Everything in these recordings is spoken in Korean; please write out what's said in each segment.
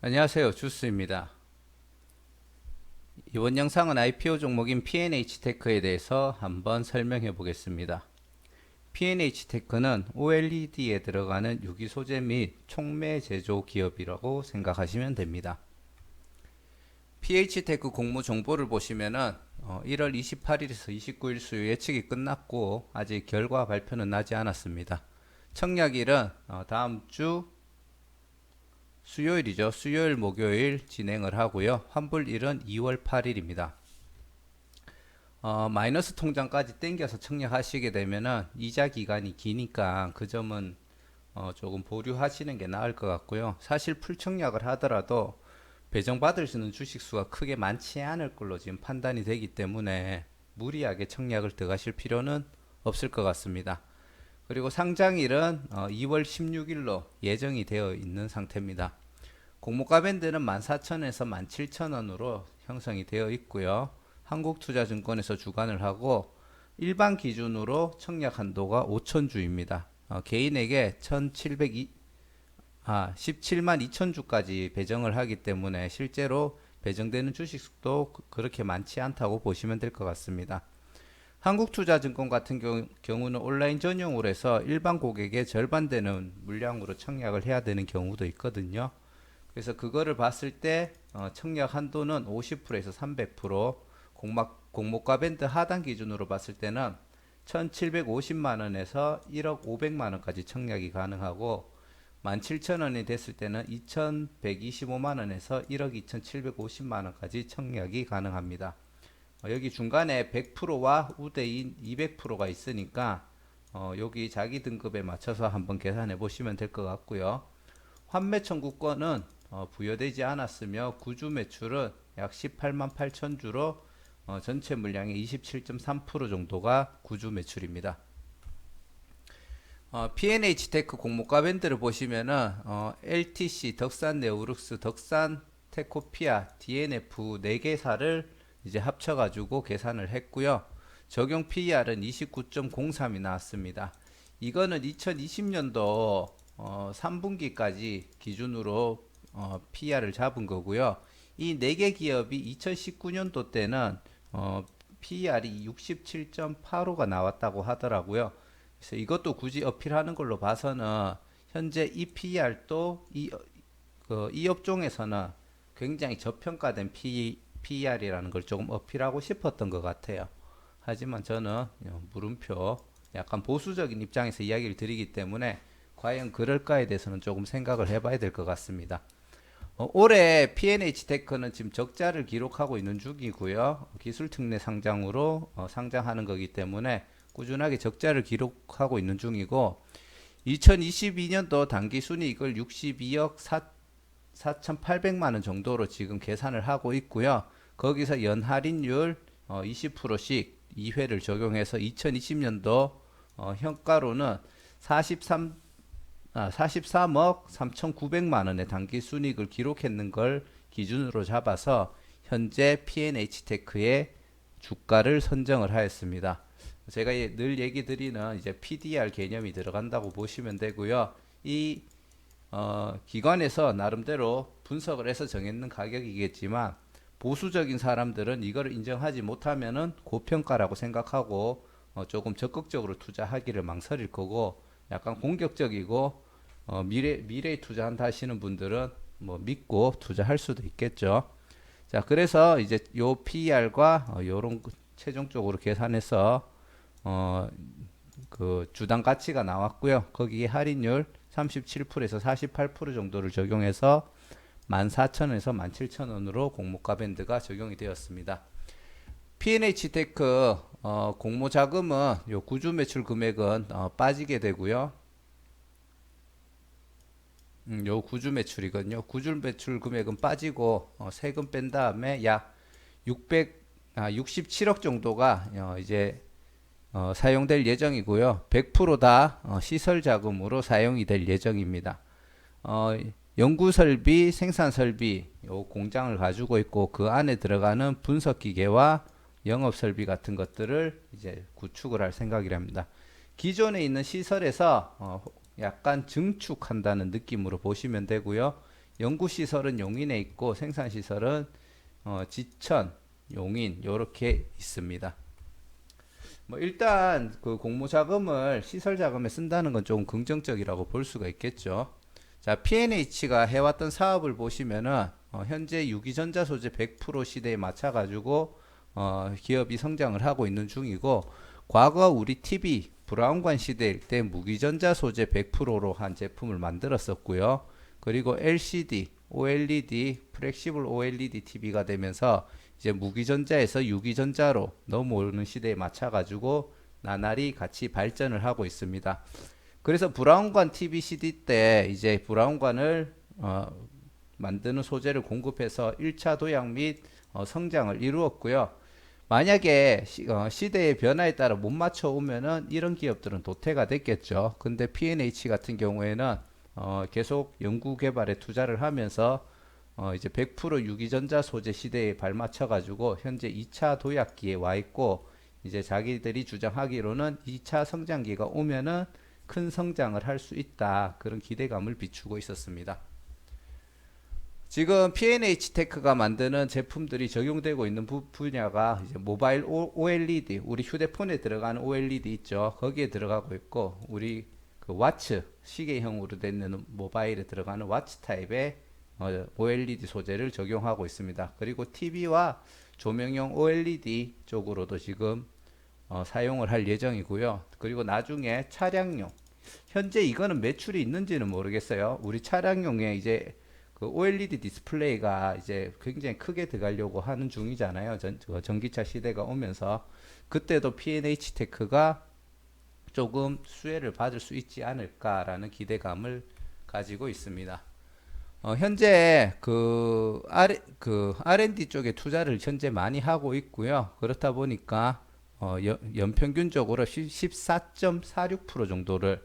안녕하세요. 주스입니다. 이번 영상은 IPO 종목인 P&H테크에 대해서 한번 설명해 보겠습니다. P&H테크는 OLED에 들어가는 유기 소재 및 촉매 제조 기업이라고 생각하시면 됩니다. PH테크 공모 정보를 보시면은 1월 28일에서 29일 수요 예측이 끝났고 아직 결과 발표는 나지 않았습니다. 청약일은 다음 주 수요일이죠. 수요일, 목요일 진행을 하고요. 환불일은 2월 8일입니다. 마이너스 통장까지 땡겨서 청약하시게 되면은 이자 기간이 기니까 그 점은 조금 보류하시는 게 나을 것 같고요. 사실 풀청약을 하더라도 배정받을 수 있는 주식수가 크게 많지 않을 걸로 지금 판단이 되기 때문에 무리하게 청약을 들어가실 필요는 없을 것 같습니다. 그리고 상장일은 2월 16일로 예정이 되어 있는 상태입니다. 공모가 밴드는 14,000원에서 17,000원으로 형성이 되어 있고요. 한국투자증권에서 주관을 하고 일반 기준으로 청약 한도가 5,000주입니다. 개인에게 17만 2천주까지 배정을 하기 때문에 실제로 배정되는 주식도 그렇게 많지 않다고 보시면 될 것 같습니다. 한국투자증권 같은 경우는 온라인 전용으로 해서 일반 고객의 절반 되는 물량으로 청약을 해야 되는 경우도 있거든요. 그래서 그거를 봤을 때 청약 한도는 50%에서 300%, 공모가 밴드 하단 기준으로 봤을 때는 1,750만원에서 1억 500만원까지 청약이 가능하고 17,000원이 됐을 때는 2,125만원에서 1억 2,750만원까지 청약이 가능합니다. 여기 중간에 100%와 우대인 200%가 있으니까 여기 자기 등급에 맞춰서 한번 계산해 보시면 될 것 같고요. 환매 청구권은 부여되지 않았으며 구주 매출은 약 18만 8천 주로 전체 물량의 27.3% 정도가 구주 매출입니다. P&H테크 공모가 밴드를 보시면은 LTC, 덕산 네오룩스, 덕산 테코피아, DNF 4개사를 이제 합쳐가지고 계산을 했고요. 적용 PER은 29.03이 나왔습니다. 이거는 2020년도 3분기까지 기준으로 PER을 잡은 거고요. 이 4개 기업이 2019년도 때는 PER이 67.85가 나왔다고 하더라고요. 그래서 이것도 굳이 어필하는 걸로 봐서는 현재 이 PER도 이 업종에서는 굉장히 저평가된 PER이라는 걸 조금 어필하고 싶었던 것 같아요. 하지만 저는 물음표 약간 보수적인 입장에서 이야기를 드리기 때문에 과연 그럴까에 대해서는 조금 생각을 해봐야 될 것 같습니다. 올해 P&H테크는 지금 적자를 기록하고 있는 중이고요. 기술특례 상장으로 상장하는 거기 때문에 꾸준하게 적자를 기록하고 있는 중이고 2022년도 당기순이익을 62억 4,800만원 정도로 지금 계산을 하고 있고요. 거기서 연할인율 20%씩 2회를 적용해서 2020년도 현가로는 43억 3,900만원의 당기순이익을 기록했는 걸 기준으로 잡아서 현재 P&H테크의 주가를 선정을 하였습니다. 제가 늘 얘기 드리는 이제 PDR 개념이 들어간다고 보시면 되고요. 이 기관에서 나름대로 분석을 해서 정했는 가격이겠지만 보수적인 사람들은 이걸 인정하지 못하면은 고평가라고 생각하고 조금 적극적으로 투자하기를 망설일 거고 약간 공격적이고 미래에 투자한다 하시는 분들은 뭐 믿고 투자할 수도 있겠죠. 자, 그래서 이제 요 PER과 요런 최종적으로 계산해서 어, 그 주당 가치가 나왔고요. 거기에 할인율 37%에서 48% 정도를 적용해서 14,000원에서 17,000원으로 공모가 밴드가 적용이 되었습니다. P&H테크 공모 자금은 요 구주 매출 금액은 빠지게 되고요. 요 구주 매출이거든요. 구주 매출 금액은 빠지고 세금 뺀 다음에 약 67억 정도가 이제 사용될 예정이고요. 100%다 시설 자금으로 사용이 될 예정입니다. 연구 설비, 생산 설비, 요 공장을 가지고 있고 그 안에 들어가는 분석 기계와 영업 설비 같은 것들을 이제 구축을 할 생각이랍니다. 기존에 있는 시설에서 약간 증축한다는 느낌으로 보시면 되고요. 연구시설은 용인에 있고 생산시설은 지천, 용인 요렇게 있습니다. 뭐 일단 그 공모자금을 시설자금에 쓴다는 건 좀 긍정적이라고 볼 수가 있겠죠. 자, P&H가 해왔던 사업을 보시면은 현재 유기전자 소재 100% 시대에 맞춰 가지고 기업이 성장을 하고 있는 중이고, 과거 우리 TV 브라운관 시대일 때 무기전자 소재 100%로 한 제품을 만들었었고요. 그리고 LCD, OLED, 플렉시블 OLED TV가 되면서 이제 무기전자에서 유기전자로 넘어오는 시대에 맞춰 가지고 나날이 같이 발전을 하고 있습니다. 그래서 브라운관 TV CD 때 이제 브라운관을 만드는 소재를 공급해서 1차 도약 및 성장을 이루었고요. 만약에 시대의 변화에 따라 못 맞춰 오면은 이런 기업들은 도태가 됐겠죠. 근데 P&H 같은 경우에는 계속 연구 개발에 투자를 하면서 이제 100% 유기전자 소재 시대에 발맞춰 가지고 현재 2차 도약기에 와 있고, 이제 자기들이 주장하기로는 2차 성장기가 오면은 큰 성장을 할 수 있다, 그런 기대감을 비추고 있었습니다. 지금 P&H 테크가 만드는 제품들이 적용되고 있는 분야가 이제 모바일 OLED, 우리 휴대폰에 들어가는 OLED 있죠. 거기에 들어가고 있고, 우리 그 와츠, 시계형으로 되는 모바일에 들어가는 와치 타입의 OLED 소재를 적용하고 있습니다. 그리고 TV와 조명용 OLED 쪽으로도 지금 사용을 할 예정이고요. 그리고 나중에 차량용, 현재 이거는 매출이 있는지는 모르겠어요. 우리 차량용에 이제 그 OLED 디스플레이가 이제 굉장히 크게 들어가려고 하는 중이잖아요. 전기차 시대가 오면서 그때도 P&H 테크가 조금 수혜를 받을 수 있지 않을까라는 기대감을 가지고 있습니다. 현재 그 R&D 쪽에 투자를 현재 많이 하고 있고요. 그렇다 보니까 연평균적으로 14.46% 정도를,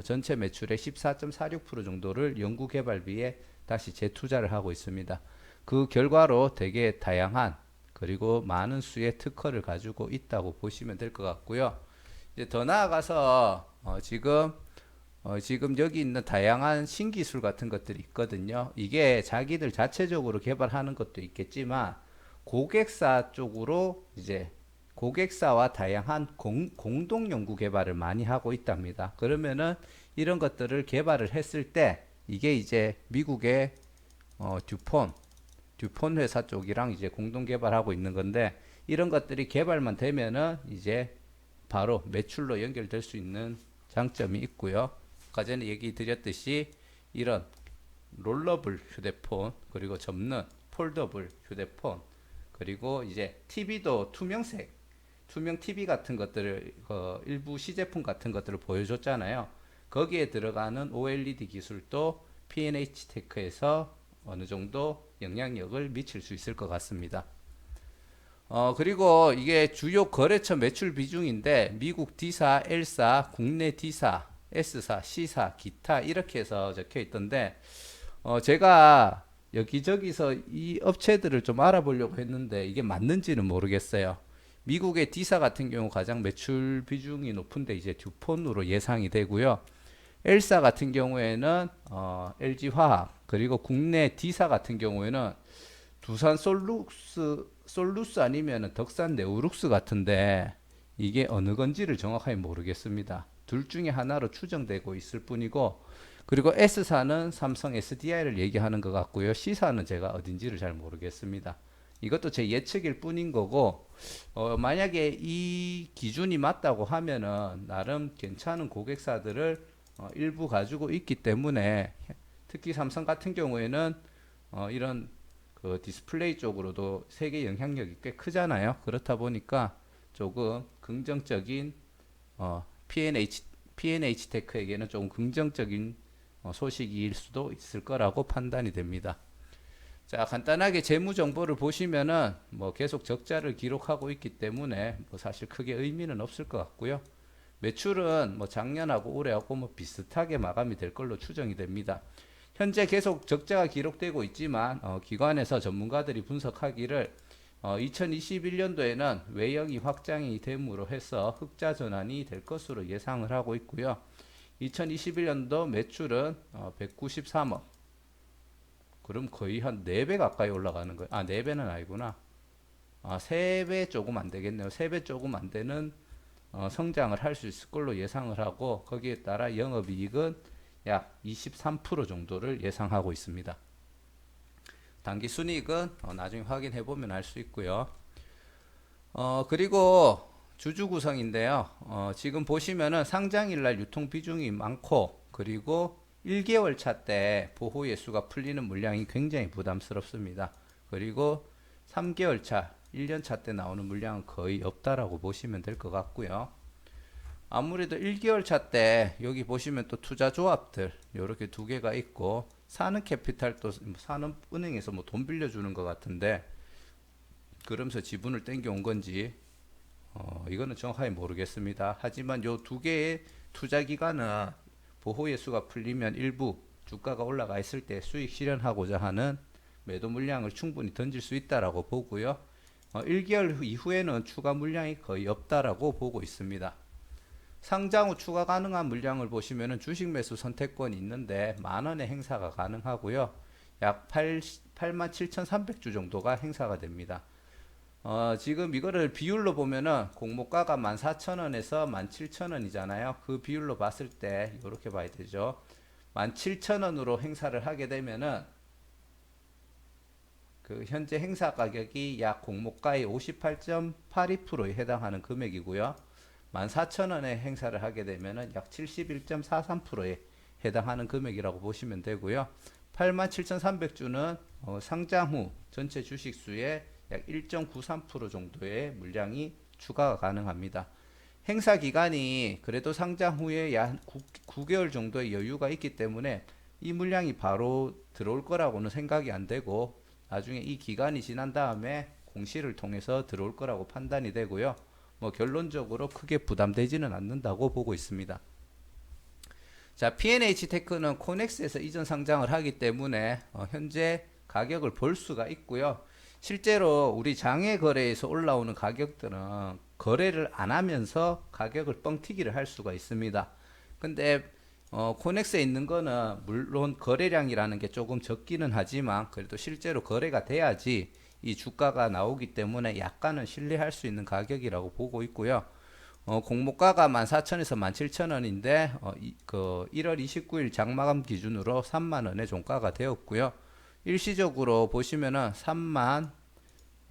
전체 매출의 14.46% 정도를 연구개발비에 다시 재투자를 하고 있습니다. 그 결과로 되게 다양한 그리고 많은 수의 특허를 가지고 있다고 보시면 될 것 같고요. 이제 더 나아가서 지금 여기 있는 다양한 신기술 같은 것들이 있거든요. 이게 자기들 자체적으로 개발하는 것도 있겠지만 고객사 쪽으로 이제 고객사와 다양한 공동 연구 개발을 많이 하고 있답니다. 그러면은 이런 것들을 개발을 했을 때 이게 이제 미국의 듀폰 회사 쪽이랑 이제 공동 개발하고 있는 건데, 이런 것들이 개발만 되면은 이제 바로 매출로 연결될 수 있는 장점이 있고요. 아까 전에 얘기 드렸듯이 이런 롤러블 휴대폰, 그리고 접는 폴더블 휴대폰, 그리고 이제 TV도 투명 TV 같은 것들을 일부 시제품 같은 것들을 보여줬잖아요. 거기에 들어가는 OLED 기술도 P&H 테크에서 어느 정도 영향력을 미칠 수 있을 것 같습니다. 그리고 이게 주요 거래처 매출 비중인데 미국 D사, L사, 국내 D사, S사, C사, 기타 이렇게 해서 적혀 있던데, 제가 여기저기서 이 업체들을 좀 알아보려고 했는데 이게 맞는지는 모르겠어요. 미국의 D사 같은 경우 가장 매출 비중이 높은데 이제 듀폰으로 예상이 되고요. L사 같은 경우에는 LG화학, 그리고 국내 D사 같은 경우에는 두산 솔루스 아니면 덕산 네오룩스 같은데 이게 어느 건지를 정확하게 모르겠습니다. 둘 중에 하나로 추정되고 있을 뿐이고, 그리고 S사는 삼성 SDI를 얘기하는 것 같고요. C사는 제가 어딘지를 잘 모르겠습니다. 이것도 제 예측일 뿐인 거고, 만약에 이 기준이 맞다고 하면은 나름 괜찮은 고객사들을 일부 가지고 있기 때문에, 특히 삼성 같은 경우에는 이런 그 디스플레이 쪽으로도 세계 영향력이 꽤 크잖아요. 그렇다 보니까 조금 긍정적인 P&H 테크에게는 조금 긍정적인 소식일 수도 있을 거라고 판단이 됩니다. 자, 간단하게 재무 정보를 보시면은 뭐 계속 적자를 기록하고 있기 때문에 뭐 사실 크게 의미는 없을 것 같고요. 매출은 뭐 작년하고 올해하고 뭐 비슷하게 마감이 될 걸로 추정이 됩니다. 현재 계속 적자가 기록되고 있지만 기관에서 전문가들이 분석하기를 2021년도에는 외형이 확장이 됨으로 해서 흑자 전환이 될 것으로 예상을 하고 있고요. 2021년도 매출은 193억, 그럼 거의 한 4배 가까이 올라가는 거예요. 아, 4배는 아니구나. 아, 3배 조금 안 되겠네요. 3배 조금 안 되는 성장을 할 수 있을 걸로 예상을 하고, 거기에 따라 영업이익은 약 23% 정도를 예상하고 있습니다. 단기 순이익은 나중에 확인해 보면 알 수 있고요. 그리고 주주 구성인데요. 지금 보시면은 상장일 날 유통 비중이 많고, 그리고 1개월 차 때 보호 예수가 풀리는 물량이 굉장히 부담스럽습니다. 그리고 3개월 차, 1년 차 때 나오는 물량은 거의 없다라고 보시면 될 것 같고요. 아무래도 1개월 차 때 여기 보시면 또 투자 조합들 이렇게 두 개가 있고, 사는 캐피탈도 사는 은행에서 뭐 돈 빌려주는 것 같은데, 그러면서 지분을 땡겨온 건지 이거는 정확하게 모르겠습니다. 하지만 요 두 개의 투자 기간은 보호 예수가 풀리면 일부 주가가 올라가 있을 때 수익 실현하고자 하는 매도 물량을 충분히 던질 수 있다라고 보고요. 1개월 이후에는 추가 물량이 거의 없다라고 보고 있습니다. 상장 후 추가 가능한 물량을 보시면은 주식 매수 선택권이 있는데 만원의 행사가 가능하고요. 약 87,300주 정도가 행사가 됩니다. 지금 이거를 비율로 보면은 공모가가 14,000원에서 17,000원이잖아요. 그 비율로 봤을 때 이렇게 봐야 되죠. 17,000원으로 행사를 하게 되면은 그 현재 행사 가격이 약 공모가의 58.82%에 해당하는 금액이고요. 14,000원에 행사를 하게 되면은 약 71.43%에 해당하는 금액이라고 보시면 되고요. 87,300주는 상장 후 전체 주식 수의 약 1.93% 정도의 물량이 추가가 가능합니다. 행사 기간이 그래도 상장 후에 약 9개월 정도의 여유가 있기 때문에 이 물량이 바로 들어올 거라고는 생각이 안 되고, 나중에 이 기간이 지난 다음에 공시를 통해서 들어올 거라고 판단이 되고요. 뭐 결론적으로 크게 부담되지는 않는다고 보고 있습니다. 자, P&H테크는 코넥스에서 이전 상장을 하기 때문에 현재 가격을 볼 수가 있고요. 실제로 우리 장외 거래에서 올라오는 가격들은 거래를 안 하면서 가격을 뻥튀기를 할 수가 있습니다. 근데 코넥스에 있는 거는 물론 거래량이라는 게 조금 적기는 하지만 그래도 실제로 거래가 돼야지 이 주가가 나오기 때문에 약간은 신뢰할 수 있는 가격이라고 보고 있고요. 공모가가 14,000에서 17,000원인데 그 1월 29일 장마감 기준으로 3만원의 종가가 되었고요. 일시적으로 보시면은 3만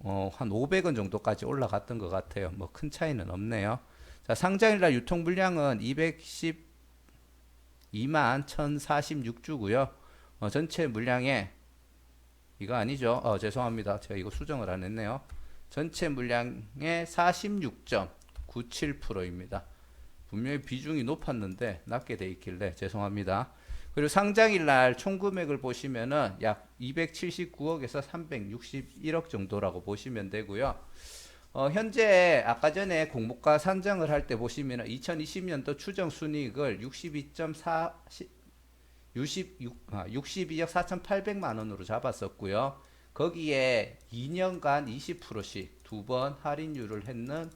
한 500원 정도까지 올라갔던 것 같아요. 뭐 큰 차이는 없네요. 자, 상장일날 유통 물량은 212만 1046주고요. 전체 물량에 이거 아니죠? 죄송합니다. 제가 이거 수정을 안 했네요. 전체 물량의 46.97%입니다. 분명히 비중이 높았는데 낮게 돼 있길래 죄송합니다. 그리고 상장일 날 총 금액을 보시면은 약 279억에서 361억 정도라고 보시면 되고요. 현재 아까 전에 공모가 산정을 할 때 보시면은 2020년도 추정 순이익을 62억 4,800만 원으로 잡았었고요. 거기에 2년간 20%씩 두 번 할인율을 했는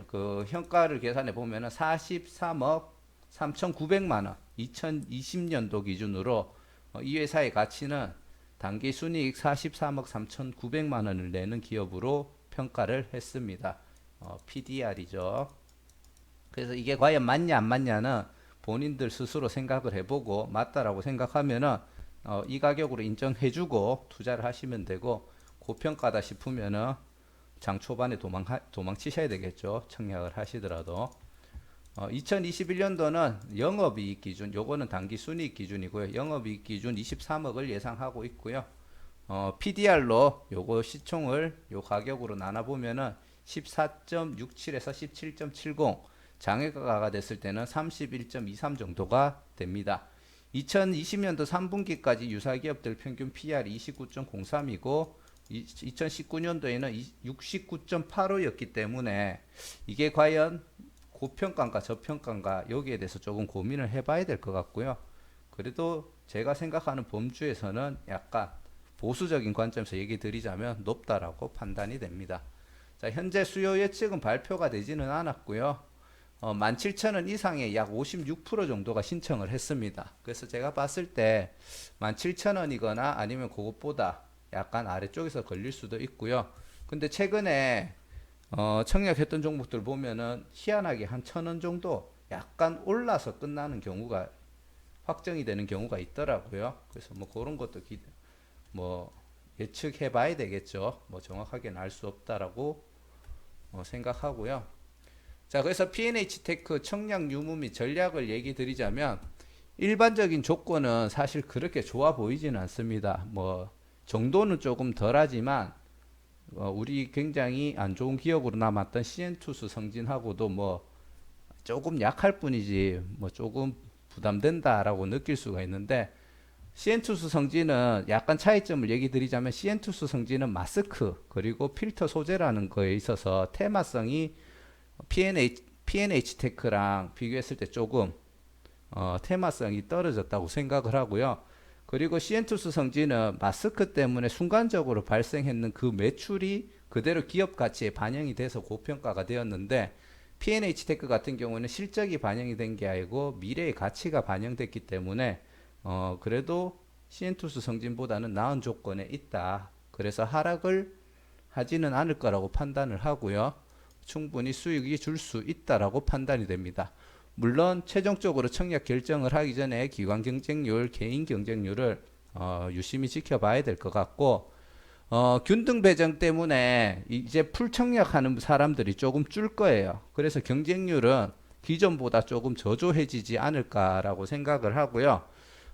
그 현가를 계산해 보면은 43억 3,900만 원, 2020년도 기준으로 이 회사의 가치는 단기 순이익 43억 3,900만 원을 내는 기업으로 평가를 했습니다. PDR이죠. 그래서 이게 과연 맞냐 안 맞냐는 본인들 스스로 생각을 해보고 맞다라고 생각하면은 이 가격으로 인정해주고 투자를 하시면 되고, 고평가다 싶으면은 장 초반에 도망치셔야 되겠죠. 청약을 하시더라도. 2021년도는 영업이익 기준, 요거는 단기 순이익 기준이고요. 영업이익 기준 23억을 예상하고 있고요. PDR로 요거 시총을 요 가격으로 나눠보면은 14.67에서 17.70, 장외가가 됐을 때는 31.23 정도가 됩니다. 2020년도 3분기까지 유사기업들 평균 PR이 29.03이고 2019년도에는 69.85였기 때문에 이게 과연 고평가인가 저평가인가 여기에 대해서 조금 고민을 해봐야 될 것 같고요. 그래도 제가 생각하는 범주에서는 약간 보수적인 관점에서 얘기 드리자면 높다라고 판단이 됩니다. 자, 현재 수요 예측은 발표가 되지는 않았고요. 17,000원 이상의 약 56% 정도가 신청을 했습니다. 그래서 제가 봤을 때 17,000원이거나 아니면 그것보다 약간 아래쪽에서 걸릴 수도 있고요. 근데 최근에 청약했던 종목들 보면은 희한하게 한 1,000원 정도 약간 올라서 끝나는 경우가 확정이 되는 경우가 있더라고요. 그래서 뭐 그런 것도 뭐 예측해 봐야 되겠죠. 뭐 정확하게는 알 수 없다라고 생각하고요. 자, 그래서 P&H 테크 청약 유무 및 전략을 얘기 드리자면 일반적인 조건은 사실 그렇게 좋아 보이지는 않습니다. 뭐 정도는 조금 덜하지만 우리 굉장히 안 좋은 기억으로 남았던 CN투스 성진하고도 뭐 조금 약할 뿐이지 뭐 조금 부담된다라고 느낄 수가 있는데 CN투스 성진은 약간 차이점을 얘기 드리자면 CN투스 성진은 마스크 그리고 필터 소재라는 거에 있어서 테마성이 P&H 테크랑 비교했을 때 조금 테마성이 떨어졌다고 생각을 하고요. 그리고 CN투스 성진은 마스크 때문에 순간적으로 발생했는 그 매출이 그대로 기업 가치에 반영이 돼서 고평가가 되었는데 P&H 테크 같은 경우는 실적이 반영이 된 게 아니고 미래의 가치가 반영됐기 때문에 그래도 CN투스 성진보다는 나은 조건에 있다. 그래서 하락을 하지는 않을 거라고 판단을 하고요. 충분히 수익이 줄 수 있다라고 판단이 됩니다. 물론 최종적으로 청약 결정을 하기 전에 기관 경쟁률, 개인 경쟁률을 유심히 지켜봐야 될 것 같고 균등 배정 때문에 이제 풀 청약하는 사람들이 조금 줄 거예요. 그래서 경쟁률은 기존보다 조금 저조해지지 않을까라고 생각을 하고요.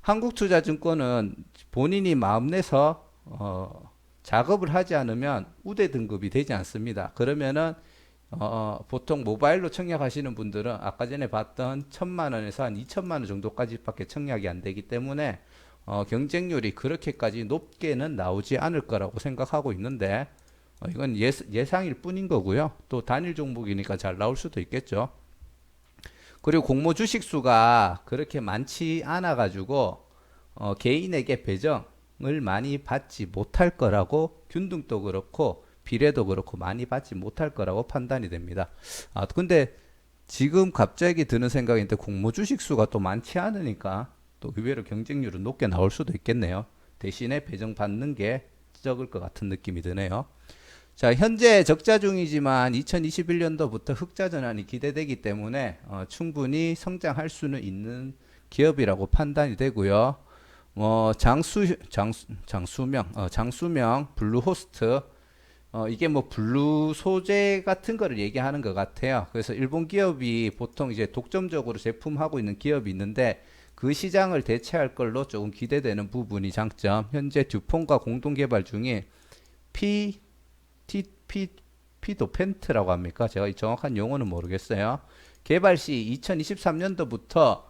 한국투자증권은 본인이 마음 내서 작업을 하지 않으면 우대 등급이 되지 않습니다. 그러면은 보통 모바일로 청약하시는 분들은 아까 전에 봤던 1,000만 원에서 한 2천만 원 정도까지밖에 청약이 안 되기 때문에 경쟁률이 그렇게까지 높게는 나오지 않을 거라고 생각하고 있는데 이건 예상일 뿐인 거고요. 또 단일 종목이니까 잘 나올 수도 있겠죠. 그리고 공모 주식 수가 그렇게 많지 않아 가지고 개인에게 배정을 많이 받지 못할 거라고 균등도 그렇고 비례도 그렇고 많이 받지 못할 거라고 판단이 됩니다. 근데 지금 갑자기 드는 생각인데 공모 주식 수가 또 많지 않으니까 또 의외로 경쟁률은 높게 나올 수도 있겠네요. 대신에 배정 받는 게 적을 것 같은 느낌이 드네요. 자, 현재 적자 중이지만 2021년도부터 흑자 전환이 기대되기 때문에 충분히 성장할 수는 있는 기업이라고 판단이 되고요. 장수명, 블루호스트, 이게 뭐 블루 소재 같은 거를 얘기하는 것 같아요. 그래서 일본 기업이 보통 이제 독점적으로 제품하고 있는 기업이 있는데 그 시장을 대체할 걸로 조금 기대되는 부분이 장점. 현재 듀폰과 공동 개발 중인 P, T, P, 피도펜트라고 합니까? 제가 정확한 용어는 모르겠어요. 개발 시 2023년도부터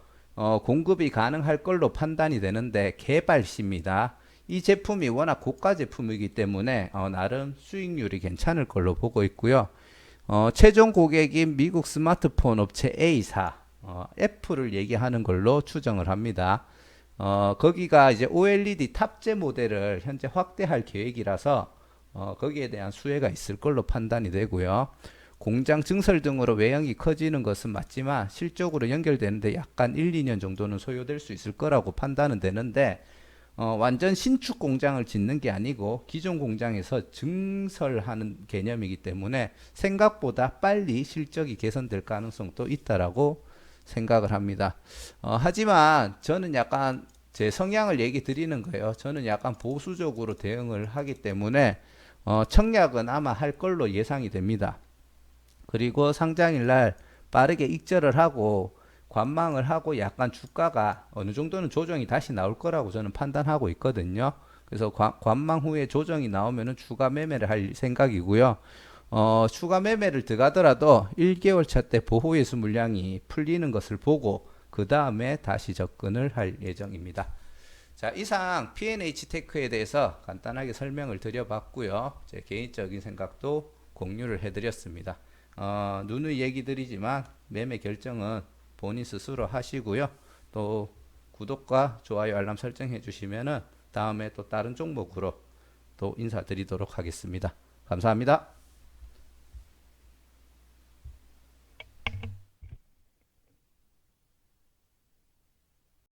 공급이 가능할 걸로 판단이 되는데 개발 시입니다. 이 제품이 워낙 고가 제품이기 때문에 나름 수익률이 괜찮을 걸로 보고 있고요. 최종 고객인 미국 스마트폰 업체 A사, 애플을 얘기하는 걸로 추정을 합니다. 거기가 이제 OLED 탑재 모델을 현재 확대할 계획이라서 거기에 대한 수혜가 있을 걸로 판단이 되고요. 공장 증설 등으로 외형이 커지는 것은 맞지만 실적으로 연결되는데 약간 1, 2년 정도는 소요될 수 있을 거라고 판단은 되는데 완전 신축 공장을 짓는 게 아니고 기존 공장에서 증설하는 개념이기 때문에 생각보다 빨리 실적이 개선될 가능성도 있다라고 생각을 합니다. 하지만 저는 약간 제 성향을 얘기 드리는 거예요. 저는 약간 보수적으로 대응을 하기 때문에 청약은 아마 할 걸로 예상이 됩니다. 그리고 상장일 날 빠르게 익절을 하고 관망을 하고 약간 주가가 어느 정도는 조정이 다시 나올 거라고 저는 판단하고 있거든요. 그래서 관망 후에 조정이 나오면은 추가 매매를 할 생각이고요. 추가 매매를 들어가더라도 1개월 차 때 보호 예수 물량이 풀리는 것을 보고 그 다음에 다시 접근을 할 예정입니다. 자, 이상 P&H 테크에 대해서 간단하게 설명을 드려봤고요. 제 개인적인 생각도 공유를 해드렸습니다. 누누이 얘기 드리지만 매매 결정은 본인 스스로 하시고요. 또 구독과 좋아요 알람 설정해 주시면은 다음에 또 다른 종목으로 또 인사드리도록 하겠습니다. 감사합니다.